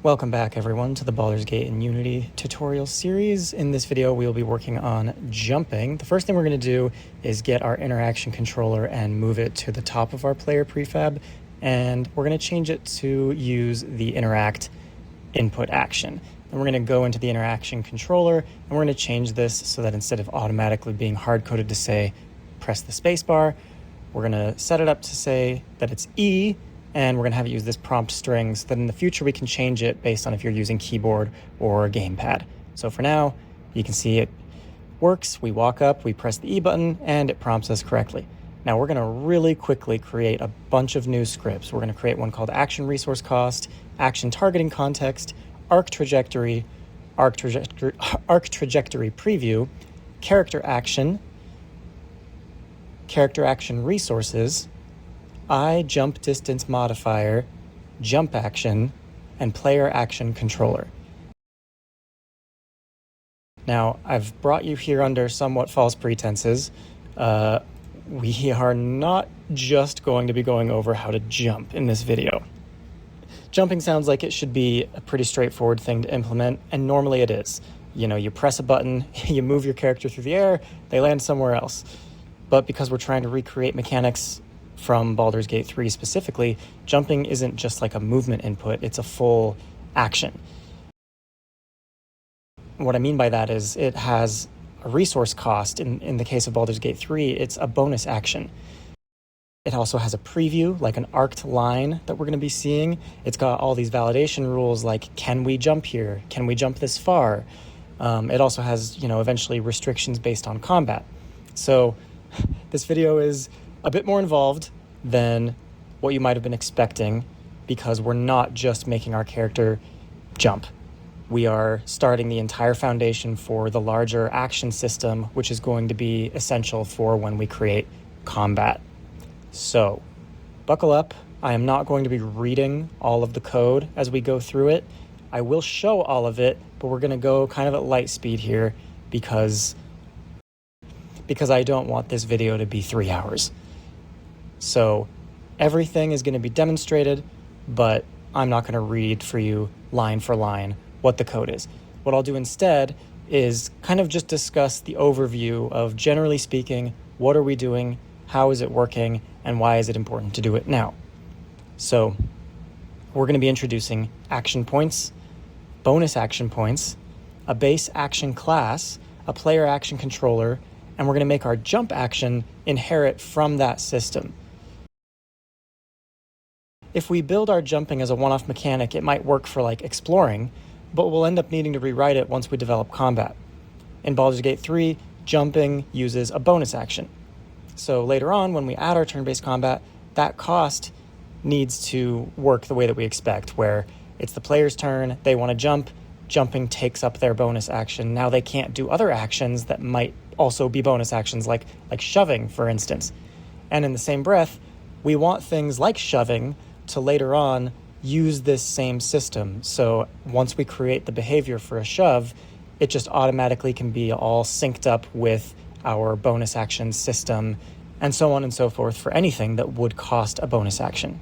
Welcome back everyone to the Baldur's Gate in Unity tutorial series. In this video we will be working on jumping. The first thing we're going to do is get our interaction controller and move it to the top of our player prefab, and we're going to change it to use the interact input action. Then we're going to go into the interaction controller and we're going to change this so that instead of automatically being hard-coded to say press the spacebar, we're going to set it up to say that it's E, and we're going to have it use this prompt string so that in the future we can change it based on if you're using keyboard or gamepad. So for now, you can see it works. We walk up, we press the E button, and it prompts us correctly. Now we're going to really quickly create a bunch of new scripts. We're going to create one called action resource cost, action targeting context, arc trajectory preview, character action resources, jump distance modifier, jump action, and player action controller. Now, I've brought you here under somewhat false pretenses. We are not just going to be going over how to jump in this video. Jumping sounds like it should be a pretty straightforward thing to implement, and normally it is. You know, you press a button, you move your character through the air, they land somewhere else. But because we're trying to recreate mechanics from Baldur's Gate 3 specifically, jumping isn't just like a movement input, it's a full action. What I mean by that is it has a resource cost. In the case of Baldur's Gate 3, it's a bonus action. It also has a preview, like an arced line that we're going to be seeing. It's got all these validation rules like, can we jump here? Can we jump this far? It also has, eventually restrictions based on combat. So this video is a bit more involved than what you might have been expecting, because we're not just making our character jump. We are starting the entire foundation for the larger action system, which is going to be essential for when we create combat. So, buckle up. I am not going to be reading all of the code as we go through it. I will show all of it, but we're going to go kind of at light speed here because I don't want this video to be 3 hours. So everything is going to be demonstrated, but I'm not going to read for you line for line what the code is. What I'll do instead is kind of just discuss the overview of, generally speaking, what are we doing, how is it working, and why is it important to do it now. So we're going to be introducing action points, bonus action points, a base action class, a player action controller, and we're going to make our jump action inherit from that system. If we build our jumping as a one-off mechanic, it might work for like exploring, but we'll end up needing to rewrite it once we develop combat. In Baldur's Gate 3, jumping uses a bonus action. So later on, when we add our turn-based combat, that cost needs to work the way that we expect, where it's the player's turn, they want to jump, jumping takes up their bonus action. Now they can't do other actions that might also be bonus actions, like shoving, for instance. And in the same breath, we want things like shoving to later on use this same system. So once we create the behavior for a shove, it just automatically can be all synced up with our bonus action system, and so on and so forth for anything that would cost a bonus action.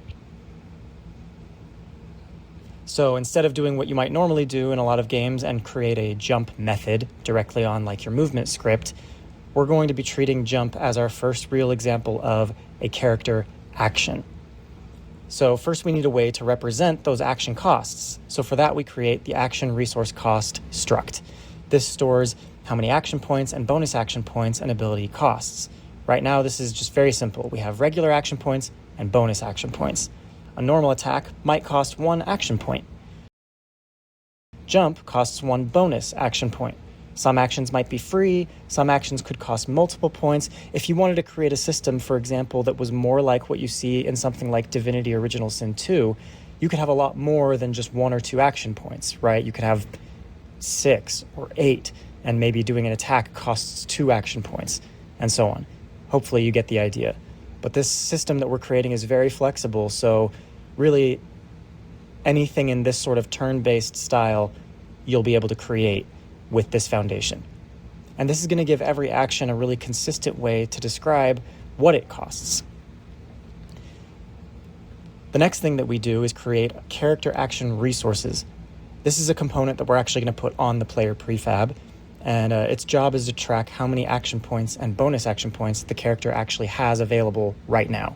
So instead of doing what you might normally do in a lot of games and create a jump method directly on like your movement script, we're going to be treating jump as our first real example of a character action. So first we need a way to represent those action costs. So for that we create the action resource cost struct. This stores how many action points and bonus action points and ability costs. Right now this is just very simple. We have regular action points and bonus action points. A normal attack might cost 1 action point. Jump costs 1 bonus action point. Some actions might be free, some actions could cost multiple points. If you wanted to create a system, for example, that was more like what you see in something like Divinity Original Sin 2, you could have a lot more than just 1 or 2 action points, right? You could have 6 or 8, and maybe doing an attack costs 2 action points, and so on. Hopefully you get the idea. But this system that we're creating is very flexible, so really anything in this sort of turn-based style you'll be able to create with this foundation. And this is going to give every action a really consistent way to describe what it costs. The next thing that we do is create character action resources. This is a component that we're actually going to put on the player prefab, and its job is to track how many action points and bonus action points the character actually has available right now.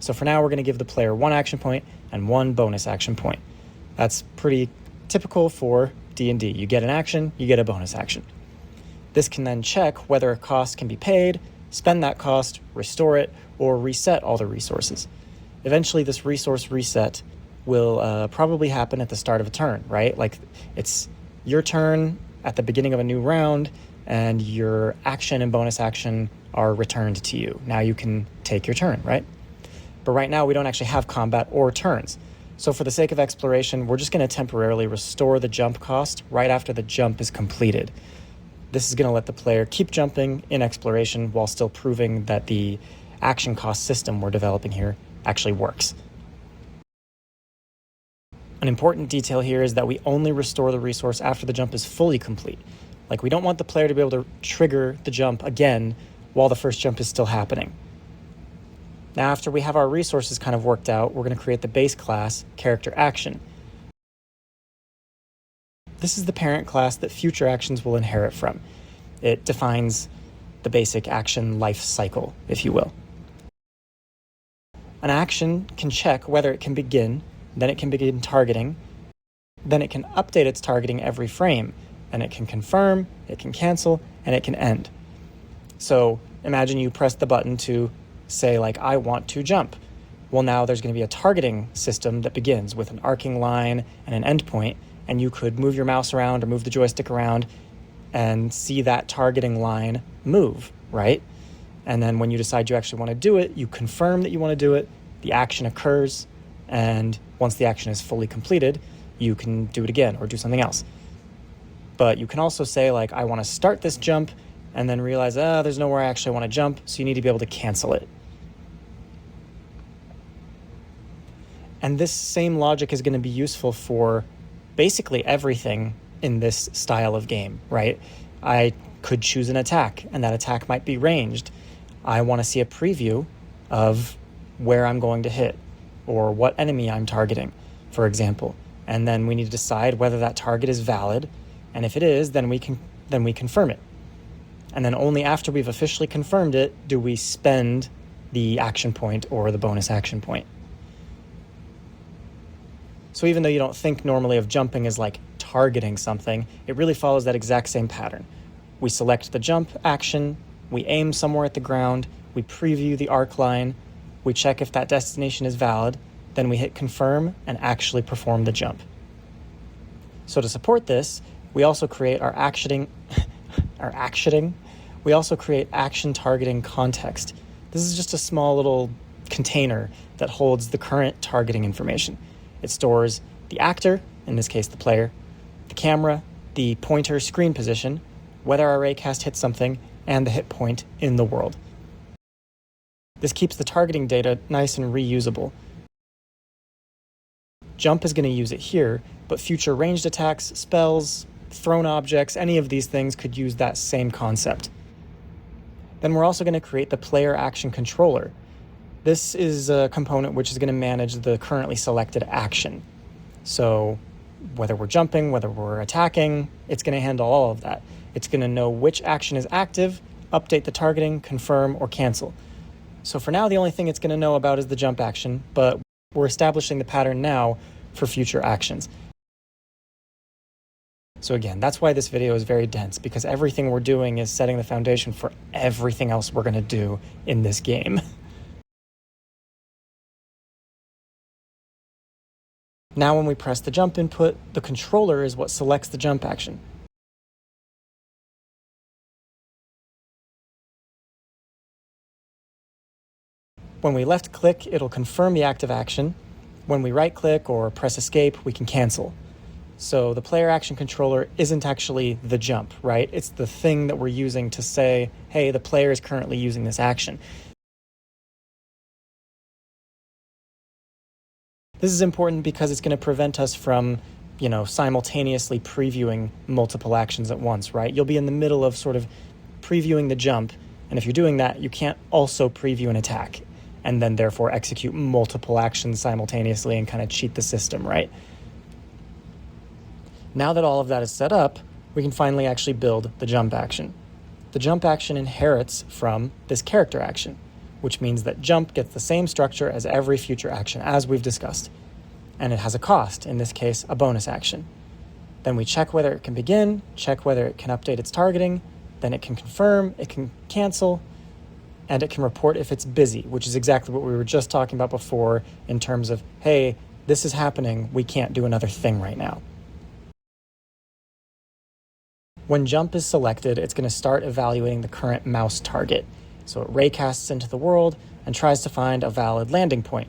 So for now, we're going to give the player 1 action point and 1 bonus action point. That's pretty typical for D&D. You get an action, you get a bonus action. This can then check whether a cost can be paid, spend that cost, restore it, or reset all the resources. Eventually, this resource reset will probably happen at the start of a turn, right? Like, it's your turn at the beginning of a new round, and your action and bonus action are returned to you. Now you can take your turn, right? But right now, we don't actually have combat or turns. So for the sake of exploration, we're just going to temporarily restore the jump cost right after the jump is completed. This is going to let the player keep jumping in exploration while still proving that the action cost system we're developing here actually works. An important detail here is that we only restore the resource after the jump is fully complete. Like, we don't want the player to be able to trigger the jump again while the first jump is still happening. Now, after we have our resources kind of worked out, we're going to create the base class, Character Action. This is the parent class that future actions will inherit from. It defines the basic action life cycle, if you will. An action can check whether it can begin, then it can begin targeting, then it can update its targeting every frame, and it can confirm, it can cancel, and it can end. So imagine you press the button to say, like, I want to jump. Well, now there's going to be a targeting system that begins with an arcing line and an endpoint, and you could move your mouse around or move the joystick around and see that targeting line move, right? And then when you decide you actually want to do it, you confirm that you want to do it, the action occurs, and once the action is fully completed, you can do it again or do something else. But you can also say, like, I want to start this jump, and then realize, there's nowhere I actually want to jump, so you need to be able to cancel it. And this same logic is going to be useful for basically everything in this style of game, right? I could choose an attack, and that attack might be ranged. I want to see a preview of where I'm going to hit, or what enemy I'm targeting, for example. And then we need to decide whether that target is valid, and if it is, then we confirm it. And then only after we've officially confirmed it do we spend the action point or the bonus action point. So even though you don't think normally of jumping as like targeting something, it really follows that exact same pattern. We select the jump action, we aim somewhere at the ground, we preview the arc line, we check if that destination is valid, then we hit confirm and actually perform the jump. So to support this, we also create we also create action targeting context. This is just a small little container that holds the current targeting information. It stores the actor, in this case the player, the camera, the pointer screen position, whether our raycast hits something, and the hit point in the world. This keeps the targeting data nice and reusable. Jump is going to use it here, but future ranged attacks, spells, thrown objects, any of these things could use that same concept. Then we're also going to create the player action controller. This is a component which is going to manage the currently selected action. So whether we're jumping, whether we're attacking, it's going to handle all of that. It's going to know which action is active, update the targeting, confirm, or cancel. So for now, the only thing it's going to know about is the jump action, but we're establishing the pattern now for future actions. So again, that's why this video is very dense, because everything we're doing is setting the foundation for everything else we're going to do in this game. Now when we press the jump input, the controller is what selects the jump action. When we left click, it'll confirm the active action. When we right click or press escape, we can cancel. So the player action controller isn't actually the jump, right? It's the thing that we're using to say, hey, the player is currently using this action. This is important because it's going to prevent us from, simultaneously previewing multiple actions at once, right? You'll be in the middle of sort of previewing the jump, and if you're doing that, you can't also preview an attack, and then therefore execute multiple actions simultaneously and kind of cheat the system, right? Now that all of that is set up, we can finally actually build the jump action. The jump action inherits from this character action, which means that jump gets the same structure as every future action, as we've discussed. And it has a cost, in this case, a bonus action. Then we check whether it can begin, check whether it can update its targeting, then it can confirm, it can cancel, and it can report if it's busy, which is exactly what we were just talking about before in terms of, hey, this is happening, we can't do another thing right now. When jump is selected, it's going to start evaluating the current mouse target. So it raycasts into the world and tries to find a valid landing point.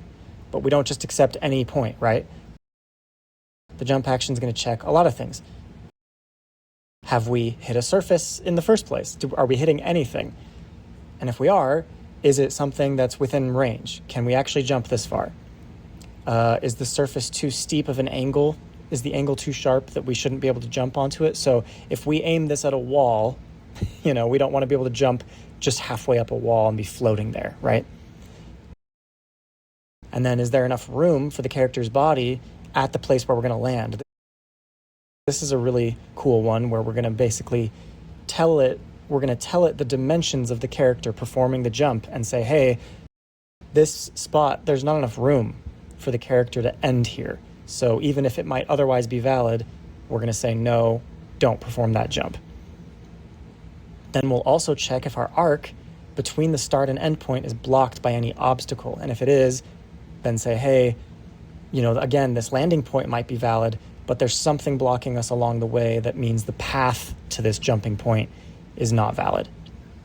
But we don't just accept any point, right? The jump action is going to check a lot of things. Have we hit a surface in the first place? Are we hitting anything? And if we are, is it something that's within range? Can we actually jump this far? Is the surface too steep of an angle? Is the angle too sharp that we shouldn't be able to jump onto it? So if we aim this at a wall, we don't want to be able to jump just halfway up a wall and be floating there, right? And then is there enough room for the character's body at the place where we're going to land? This is a really cool one where we're going to basically tell it the dimensions of the character performing the jump and say, hey, this spot, there's not enough room for the character to end here. So even if it might otherwise be valid, we're going to say, no, don't perform that jump. Then we'll also check if our arc between the start and end point is blocked by any obstacle. And if it is, then say, hey, again, this landing point might be valid, but there's something blocking us along the way that means the path to this jumping point is not valid.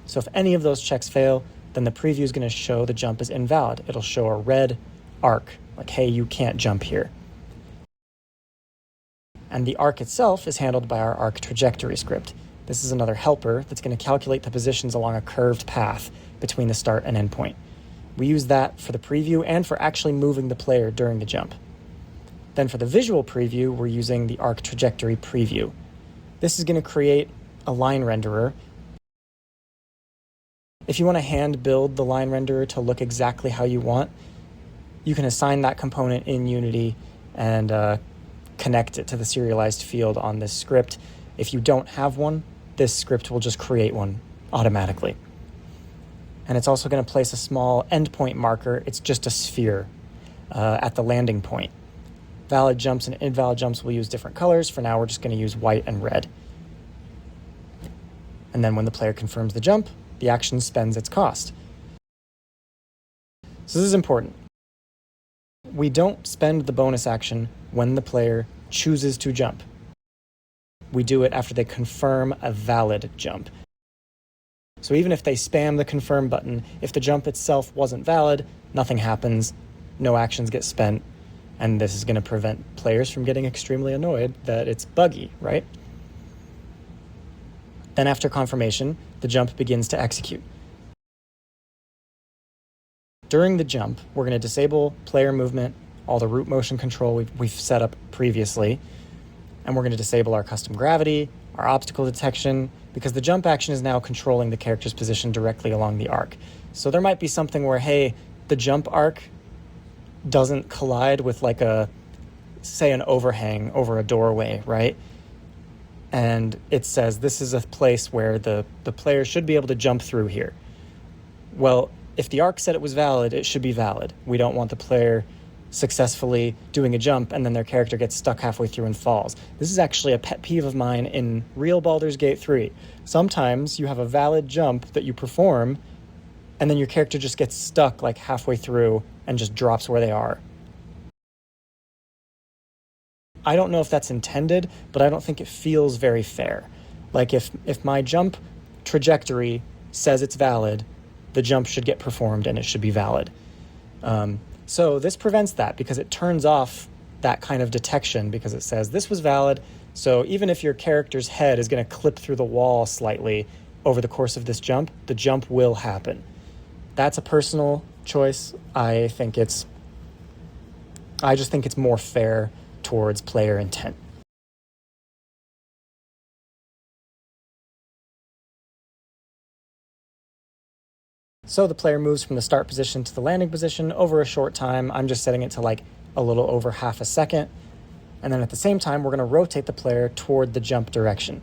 So if any of those checks fail, then the preview is going to show the jump is invalid. It'll show a red arc, like, hey, you can't jump here. And the arc itself is handled by our arc trajectory script. This is another helper that's going to calculate the positions along a curved path between the start and end point. We use that for the preview and for actually moving the player during the jump. Then for the visual preview, we're using the arc trajectory preview. This is going to create a line renderer. If you want to hand build the line renderer to look exactly how you want, you can assign that component in Unity and connect it to the serialized field on this script. If you don't have one, this script will just create one automatically. And it's also going to place a small endpoint marker. It's just a sphere at the landing point. Valid jumps and invalid jumps will use different colors. For now, we're just going to use white and red. And then when the player confirms the jump, the action spends its cost. So this is important. We don't spend the bonus action when the player chooses to jump. We do it after they confirm a valid jump. So even if they spam the confirm button, if the jump itself wasn't valid, nothing happens, no actions get spent, and this is going to prevent players from getting extremely annoyed that it's buggy, right? Then after confirmation, the jump begins to execute. During the jump, we're going to disable player movement, all the root motion control we've set up previously, and we're going to disable our custom gravity, our obstacle detection, because the jump action is now controlling the character's position directly along the arc. So there might be something where, hey, the jump arc doesn't collide with say an overhang over a doorway, right? And it says this is a place where the player should be able to jump through here. Well, if the arc said it was valid, it should be valid. We don't want the player successfully doing a jump and then their character gets stuck halfway through and falls. This is actually a pet peeve of mine in real Baldur's Gate 3. Sometimes you have a valid jump that you perform and then your character just gets stuck halfway through and just drops where they are. I don't know if that's intended, but I don't think it feels very fair. If my jump trajectory says it's valid, the jump should get performed and it should be valid. So this prevents that because it turns off that kind of detection because it says this was valid. So even if your character's head is going to clip through the wall slightly over the course of this jump, the jump will happen. That's a personal choice. I just think it's more fair towards player intent. So the player moves from the start position to the landing position over a short time. I'm just setting it to a little over half a second. And then at the same time, we're going to rotate the player toward the jump direction.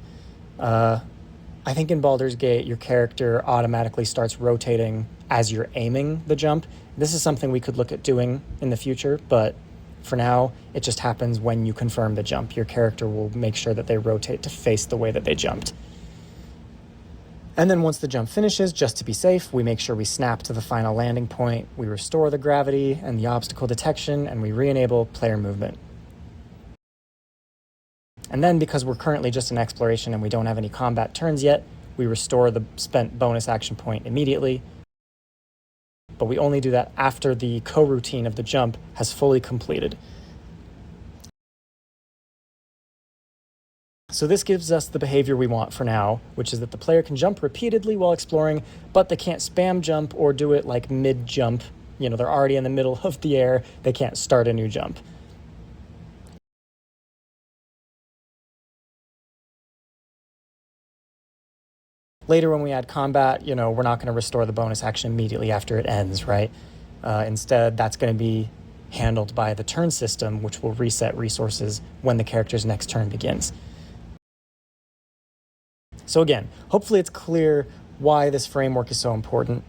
I think in Baldur's Gate, your character automatically starts rotating as you're aiming the jump. This is something we could look at doing in the future, but for now, it just happens when you confirm the jump. Your character will make sure that they rotate to face the way that they jumped. And then once the jump finishes, just to be safe, we make sure we snap to the final landing point, we restore the gravity and the obstacle detection, and we re-enable player movement. And then, because we're currently just in exploration and we don't have any combat turns yet, we restore the spent bonus action point immediately. But we only do that after the coroutine of the jump has fully completed. So this gives us the behavior we want for now, which is that the player can jump repeatedly while exploring, but they can't spam jump or do it like mid-jump. You know, they're already in the middle of the air, they can't start a new jump. Later when we add combat, you know, we're not going to restore the bonus action immediately after it ends, right? Instead, that's going to be handled by the turn system, which will reset resources when the character's next turn begins. So again, hopefully it's clear why this framework is so important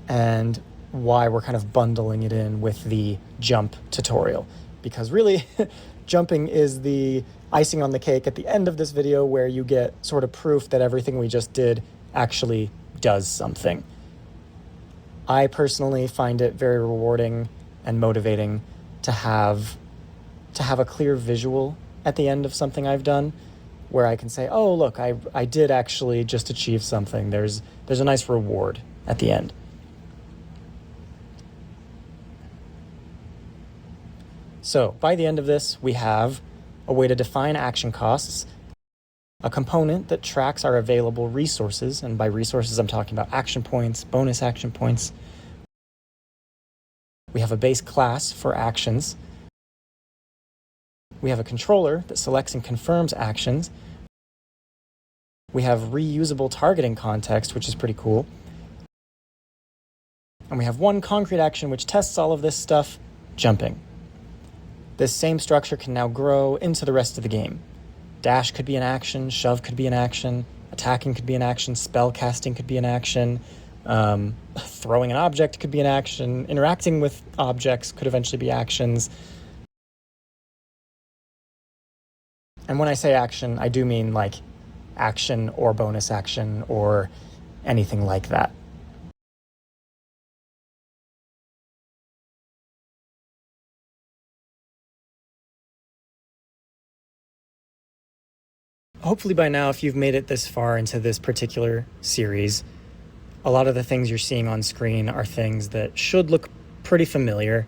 and why we're kind of bundling it in with the jump tutorial. Because really, jumping is the icing on the cake at the end of this video where you get sort of proof that everything we just did actually does something. I personally find it very rewarding and motivating to have a clear visual at the end of something I've done, where I can say, oh, look, I did actually just achieve something. There's a nice reward at the end. So by the end of this, we have a way to define action costs, a component that tracks our available resources, and by resources I'm talking about action points, bonus action points. We have a base class for actions. We have a controller that selects and confirms actions. We have reusable targeting context, which is pretty cool. And we have one concrete action which tests all of this stuff, jumping. This same structure can now grow into the rest of the game. Dash could be an action, shove could be an action, attacking could be an action, spell casting could be an action, throwing an object could be an action, interacting with objects could eventually be actions. And when I say action, I do mean like action or bonus action or anything like that. Hopefully by now, if you've made it this far into this particular series, a lot of the things you're seeing on screen are things that should look pretty familiar.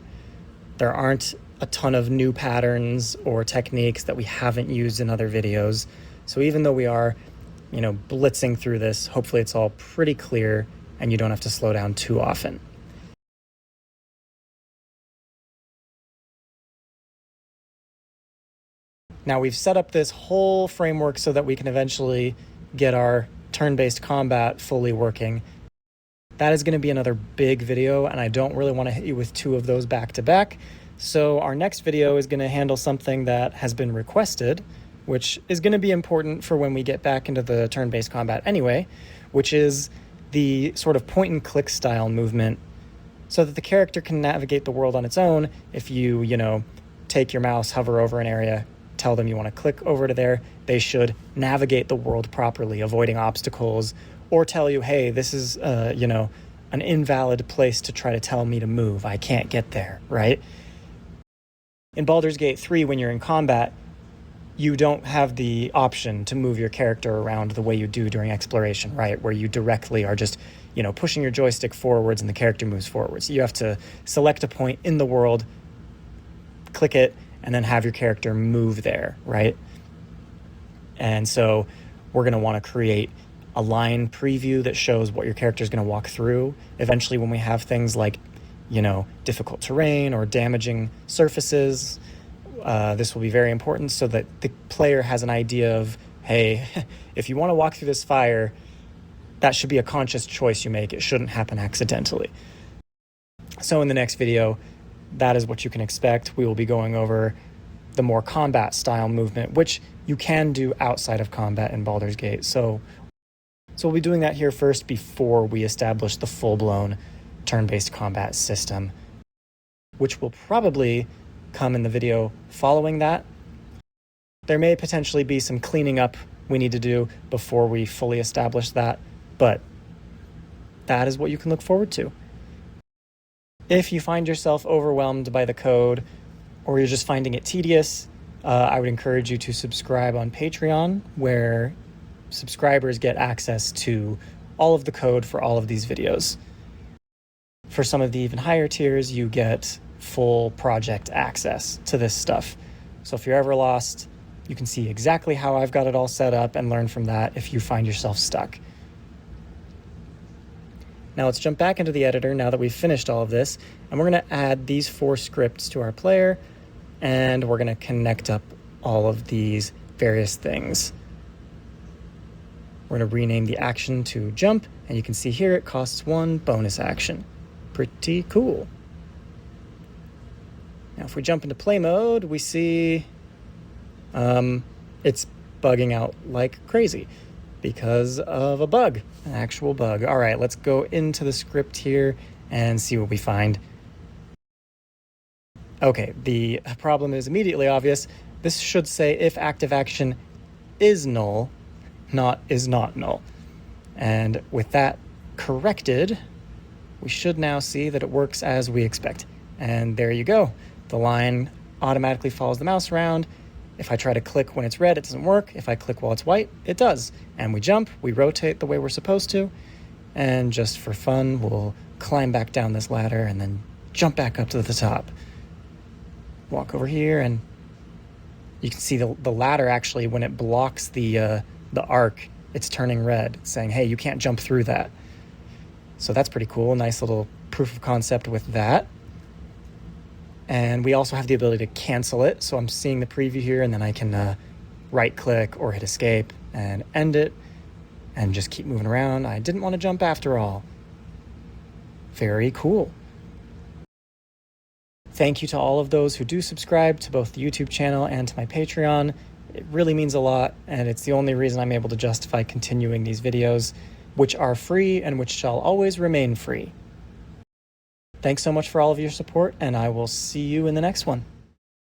There aren't a ton of new patterns or techniques that we haven't used in other videos. So even though we are, you know, blitzing through this, hopefully it's all pretty clear and you don't have to slow down too often. Now we've set up this whole framework so that we can eventually get our turn-based combat fully working. That is going to be another big video, and I don't really want to hit you with two of those back to back. So our next video is going to handle something that has been requested, which is going to be important for when we get back into the turn-based combat anyway, which is the sort of point-and-click style movement so that the character can navigate the world on its own. If you take your mouse, hover over an area, tell them you want to click over to there, they should navigate the world properly, avoiding obstacles, or tell you, hey, this is, an invalid place to try to tell me to move. I can't get there, right? In Baldur's Gate 3, when you're in combat, you don't have the option to move your character around the way you do during exploration, right? Where you directly are just, pushing your joystick forwards and the character moves forwards. You have to select a point in the world, click it, and then have your character move there, right? And so we're going to want to create a line preview that shows what your character is going to walk through. Eventually, when we have things like, difficult terrain or damaging surfaces, this will be very important so that the player has an idea of, hey, if you want to walk through this fire, that should be a conscious choice you make. It shouldn't happen accidentally. So in the next video, that is what you can expect. We will be going over the more combat style movement, which you can do outside of combat in Baldur's Gate. So we'll be doing that here first before we establish the full-blown turn-based combat system, which will probably come in the video following that. There may potentially be some cleaning up we need to do before we fully establish that, but that is what you can look forward to. If you find yourself overwhelmed by the code, or you're just finding it tedious, I would encourage you to subscribe on Patreon, where subscribers get access to all of the code for all of these videos. For some of the even higher tiers, you get full project access to this stuff. So if you're ever lost, you can see exactly how I've got it all set up and learn from that if you find yourself stuck. Now let's jump back into the editor now that we've finished all of this, and we're going to add these 4 scripts to our player, and we're going to connect up all of these various things. We're going to rename the action to jump, and you can see here it costs 1 bonus action. Pretty cool. Now if we jump into play mode, we see it's bugging out like crazy because of a bug, an actual bug. All right, let's go into the script here and see what we find. Okay, the problem is immediately obvious. This should say if active action is null, not is not null. And with that corrected, we should now see that it works as we expect. And there you go. The line automatically follows the mouse around. If I try to click when it's red, it doesn't work. If I click while it's white, it does. And we jump, we rotate the way we're supposed to, and just for fun, we'll climb back down this ladder and then jump back up to the top. Walk over here, and you can see the ladder actually, when it blocks the arc, it's turning red, saying, hey, you can't jump through that. So that's pretty cool. Nice little proof of concept with that. And we also have the ability to cancel it. So I'm seeing the preview here, and then I can right click or hit escape and end it and just keep moving around. I didn't want to jump after all. Very cool. Thank you to all of those who do subscribe to both the YouTube channel and to my Patreon. It really means a lot, and it's the only reason I'm able to justify continuing these videos, which are free and which shall always remain free. Thanks so much for all of your support, and I will see you in the next one.